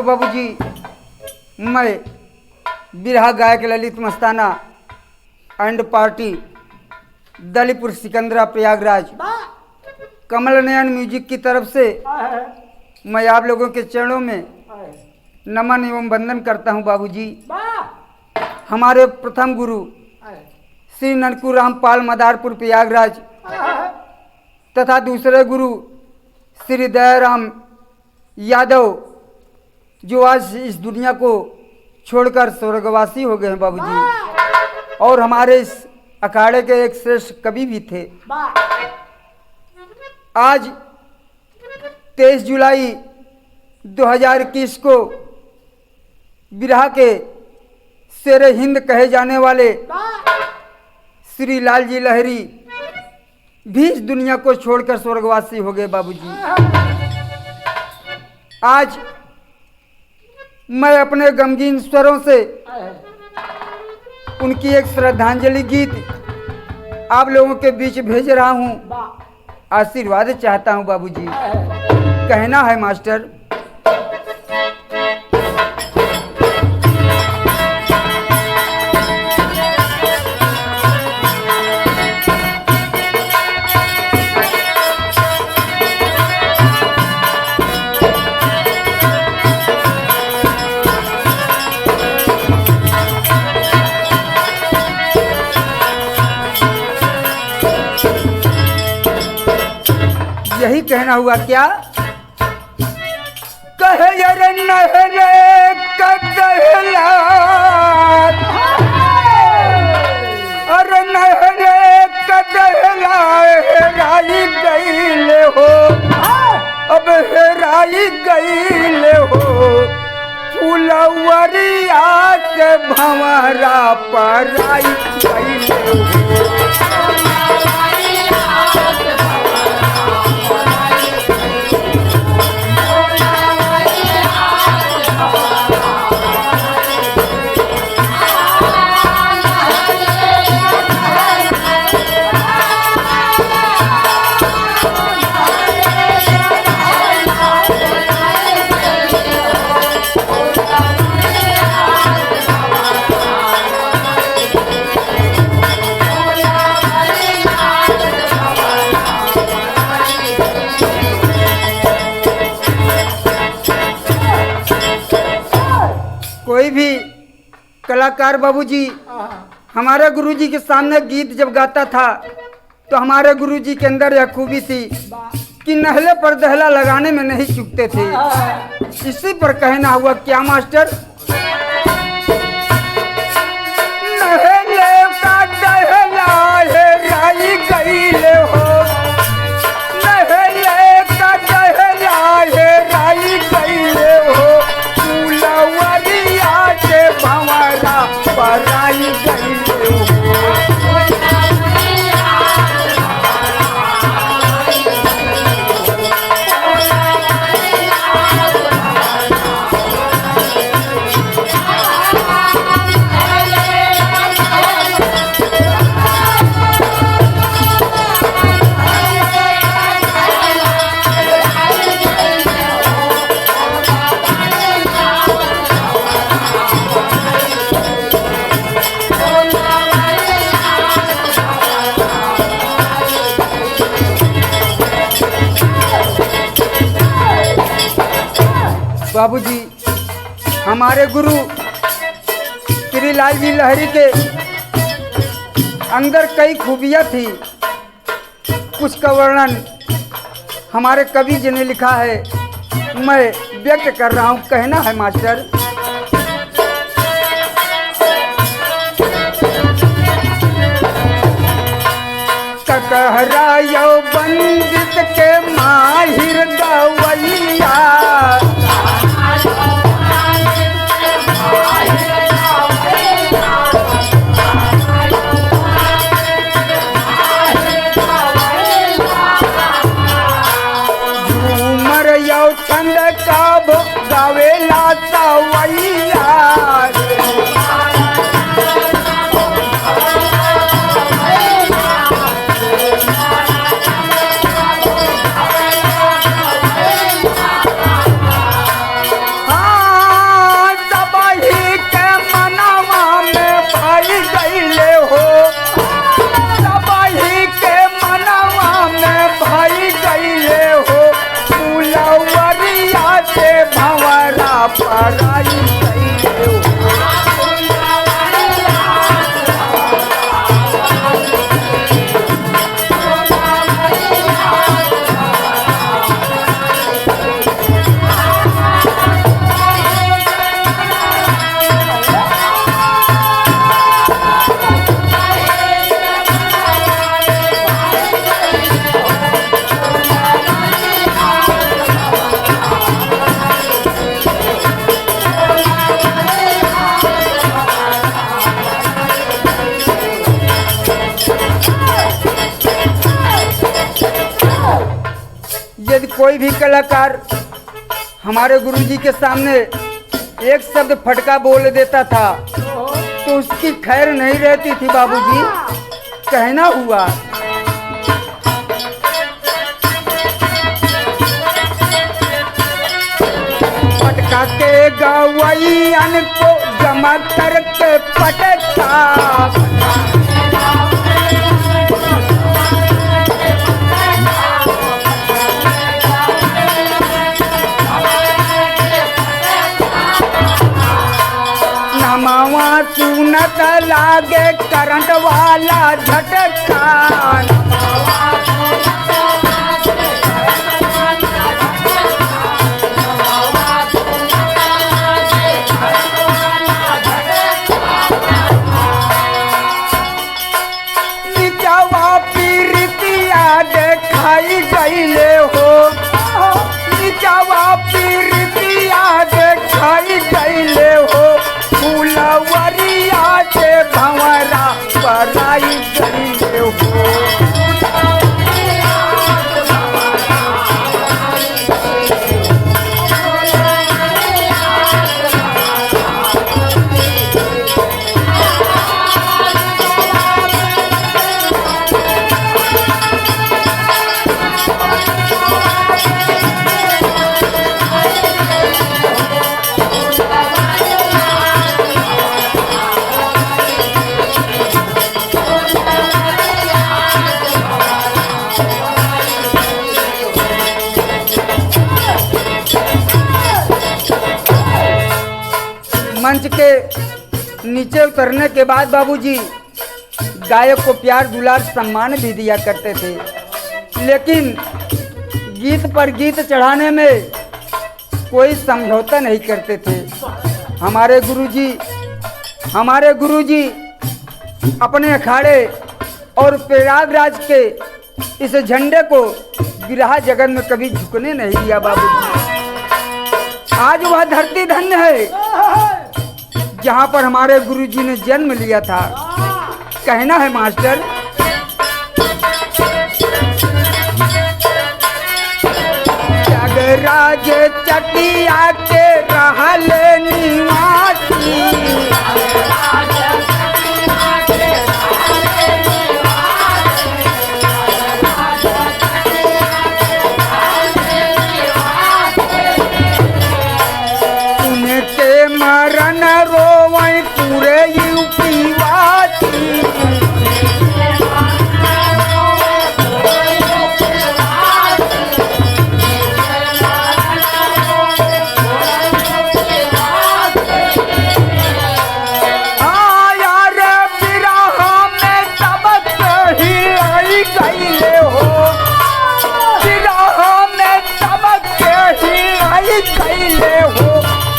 बाबूजी, मैं बिरहा गायक Lalit Mastana and party Dalipur Sikandra Prayagraj Kamal Nayan music की तरफ से मैं आप लोगों के चरणों में नमन एवं वंदन करता हूं बाबूजी। हमारे प्रथम गुरु श्री ननकू रामपाल मदारपुर प्रयागराज तथा दूसरे गुरु श्री दयाराम यादव जो आज इस दुनिया को छोड़कर स्वर्गवासी हो गए हैं बाबूजी, और हमारे इस अखाड़े के एक श्रेष्ठ कवि भी थे। आज 23 जुलाई 2021 को बिरहा के शेरे हिंद कहे जाने वाले श्री लालजी लहरी भी इस दुनिया को छोड़कर स्वर्गवासी हो गए बाबूजी। आज मैं अपने गमगीन स्वरों से उनकी एक श्रद्धांजलि गीत आप लोगों के बीच भेज रहा हूं। आशीर्वाद चाहता हूं बाबूजी। कहना है मास्टर, यही कहना हुआ क्या? कहे रे नहरे कदहला, अरे नहरे कदहला हेराई गईले हो, अब हेराई गईले हो, फुलवरिया के भंवरा पर आई गईले हो। कोई भी कलाकार बाबूजी हमारे गुरुजी के सामने गीत जब गाता था तो हमारे गुरुजी के अंदर यह खूबी थी कि नहले पर दहला लगाने में नहीं चूकते थे। इसी पर कहना हुआ क्या मास्टर? नहले का दहला हेराई गईले हो, नहले का दहला हेराई गईले हो, भंवरा पराई गईले हो। बाबूजी, हमारे गुरु श्री लालजी लहरी के अंदर कई खूबियाँ थी, कुछ का वर्णन हमारे कवि जी ने लिखा है, मैं व्यक्त कर रहा हूँ। कहना है मास्टर, ककहरा यो बंदित के माहिर गवैया, झूमर यो छंद का गावेला सवैया, पराई कैले हो। यदि कोई भी कलाकार हमारे गुरुजी के सामने एक शब्द फटका बोल देता था तो उसकी खैर नहीं रहती थी बाबूजी। कहना हुआ फटका के गवैयन को जमा करके पटका नमावा सुनत लागे करंट वाला झटका। निचवा पीरितिया देखाई गईले हो, निचवा पीरितिया देखाई गईले हो। फूलवरिया से भंवरा पराई गईले हो। मंच के नीचे उतरने के बाद बाबूजी गायक को प्यार दुलार सम्मान भी दिया करते थे, लेकिन गीत पर गीत चढ़ाने में कोई समझौता नहीं करते थे। हमारे गुरुजी अपने अखाड़े और प्रयागराज के इस झंडे को बिरहा जगत में कभी झुकने नहीं दिया बाबूजी। आज वह धरती धन्य है जहाँ पर हमारे गुरुजी ने जन्म लिया था। कहना है मास्टर जगराज चटिया के रहल निवासी, मरन रोवै पूरे यूपी वासी। यार बिरहा में सबक ही आई गईले हो, बिरहा में सबक ही आई गईले हो।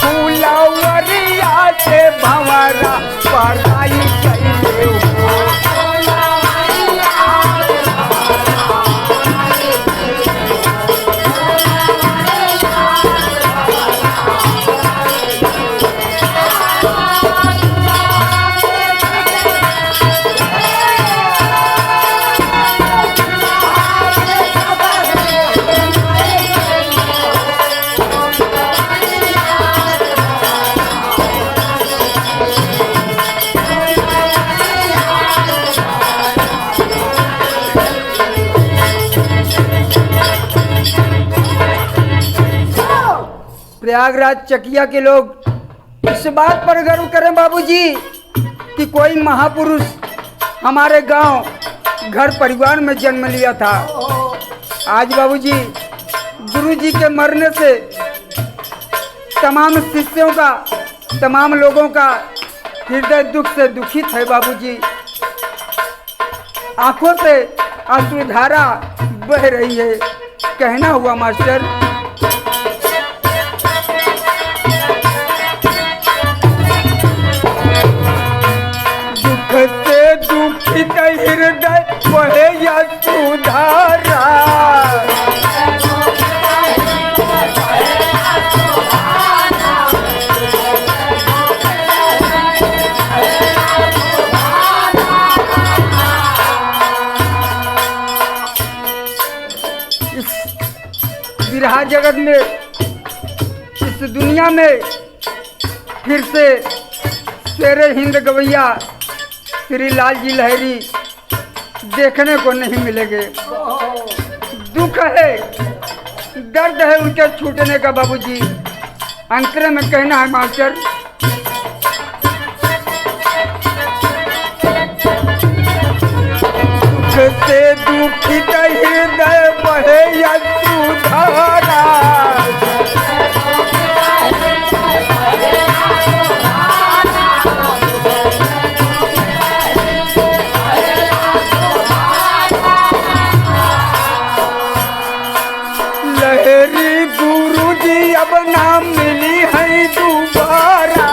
फूलवरिया से भंवरा पराई गईले हो। प्रयागराज चकिया के लोग इस बात पर गर्व करें बाबूजी कि कोई महापुरुष हमारे गांव घर परिवार में जन्म लिया था। आज बाबूजी गुरुजी के मरने से तमाम शिष्यों का, तमाम लोगों का हृदय दुख से दुखित है बाबूजी। आंखों से अश्रुधारा बह रही है। कहना हुआ मास्टर, दुख से दुखित हृदय बहे अश्रुधारा, बिरहा जगत में, इस दुनिया में फिर से शेरे हिंद गवैया श्री लाल जी लहरी देखने को नहीं मिलेंगे। दुख है, दर्द है उनके छूटने का बाबूजी। अंतरे में कहना है मास्टर, दुख से दुखित हृदय बहे अश्रुधारा, लहरी गुरु जी अब ना मिली है दोबारा,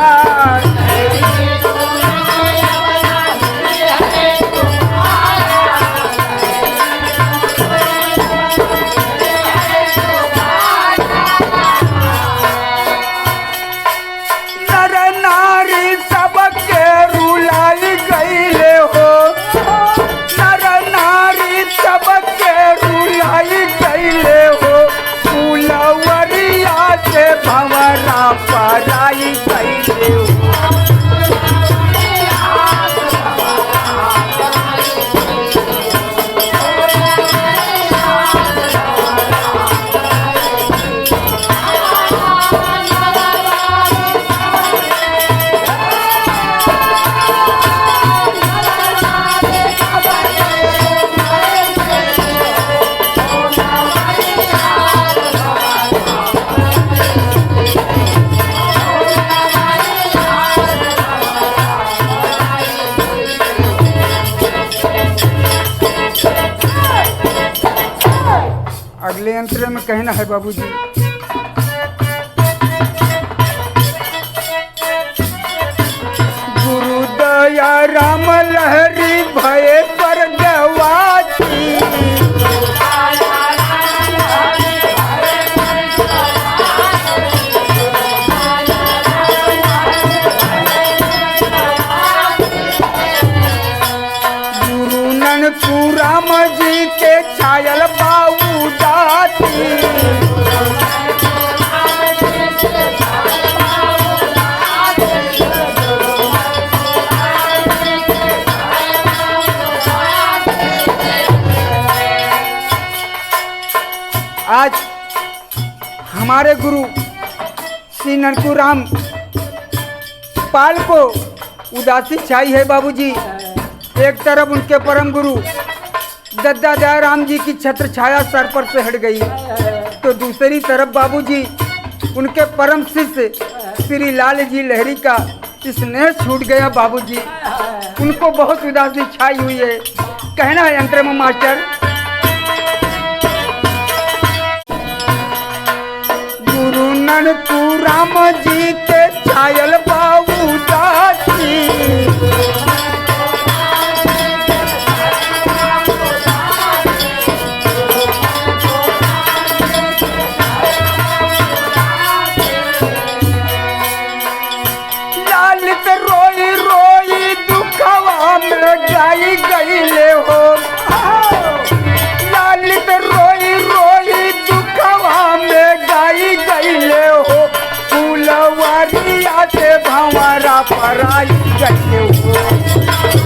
भंवरा पराई कैले अगले अंतरे में कहना है बाबूजी, गुरु दया राम लहरी भये स्वर्गवासी, गुरु ननकू राम जी के छायल बाऊ दाती, आज हमारे गुरु श्री ननकू राम पाल को उदासी छाई है बाबूजी। एक तरफ उनके परम गुरु दद्दा दयाराम जी की छत्र छाया सर पर से हट गई, तो दूसरी तरफ बाबूजी उनके परम शिष्य श्री लाल जी लहरी का स्नेह छूट गया बाबूजी। उनको बहुत उदासी छाई हुई है। कहना है अंतरे में मास्टर, गुरु ननकू राम जी के छायल बाबू दासी, गाई गईले हो, लालित रोई रोई दुखवा में गाई गईले हो, फूलवारिया से भंवरा पराई गईले हो।